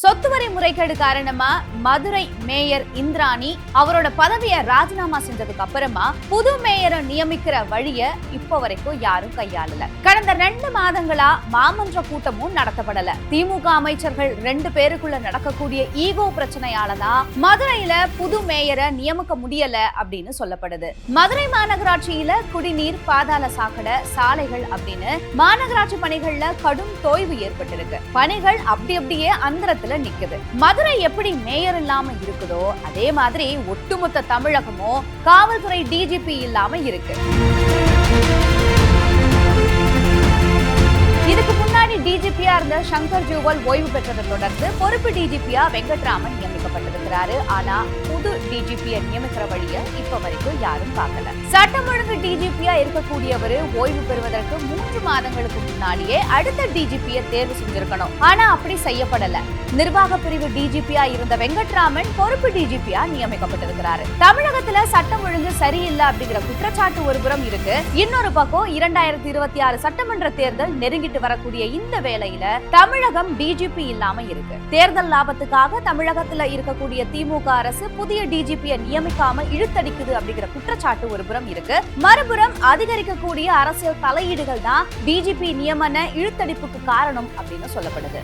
சொத்து வரி முறைகேடு காரணமா மதுரை மேயர் இந்திராணி அவரோட பதவியை ராஜினாமா செஞ்சதுக்கு அப்புறமா புது மேயரை நியமிக்கிற வழிய இப்ப வரைக்கும் யாரும் கையாளல. கடந்த 2 மாதங்களா மாமன்ற கூட்டமும் நடத்தப்படல. திமுக அமைச்சர்கள் 2 பேருக்குள்ள நடக்கக்கூடிய ஈகோ பிரச்சனையாலதான் மதுரையில புது மேயரை நியமிக்க முடியல அப்படின்னு சொல்லப்படுது. மதுரை மாநகராட்சியில குடிநீர், பாதாள சாக்கடை, சாலைகள் அப்படின்னு மாநகராட்சி பணிகள்ல கடும் தொய்வு ஏற்பட்டிருக்கு. பணிகள் அப்படியே அந்தரத்துல நிக்குது. மதுரை எப்படி மேயர் இல்லாம இருக்குதோ அதே மாதிரி ஒட்டுமொத்த தமிழகமும் காவல்துறை டிஜிபி இல்லாம இருக்கு. இதுக்கு முன்னாடி டிஜிபியா இருந்த சங்கர் ஜூவல் ஓய்வு பெற்றதை தொடர்ந்து பொறுப்பு டிஜிபியா வெங்கட்ராமன் நியமிக்கப்பட்டிருக்கிறாரு. ஆனா புது டிஜிபியை நியமிக்கிற வழிய இப்ப வரைக்கும் யாரும் பார்க்கல. சட்டம் ஒழுங்கு டிஜிபியா இருக்கக்கூடியவர் ஓய்வு பெறுவதற்கு 3 மாதங்களுக்கு முன்னாடியே அடுத்த டிஜிபியை தேர்வு செஞ்சிருக்கணும். ஆனா அப்படி செய்யப்படல. நிர்வாக பிரிவு டிஜிபியா இருந்த வெங்கட்ராமன் பொறுப்பு டிஜிபியா நியமிக்கப்பட்டிருக்கிறாரு. தமிழகத்துல சட்டம் ஒழுங்கு சரியில்லை அப்படிங்கிற குற்றச்சாட்டு ஒரு புறம் இருக்கு. இன்னொரு பக்கம் 2026 சட்டமன்ற தேர்தல் நெருங்கிட்டு வரக்கூடிய இந்த வேளையில தமிழகம் டிஜிபி இல்லாம இருக்கு. தேர்தல் லாபத்துக்காக தமிழகத்துல இருக்கக்கூடிய திமுக அரசு புதிய டிஜிபியை நியமிக்காம இழுத்தடிக்குது அப்படிங்கிற குற்றச்சாட்டு ஒரு புறம் இருக்கு. மறுபுறம் அதிகரிக்கக்கூடிய அரசியல் தலையீடுகள் தான் டிஜிபி நியமன இழுத்தடிப்புக்கு காரணம் அப்படின்னு சொல்லப்படுது.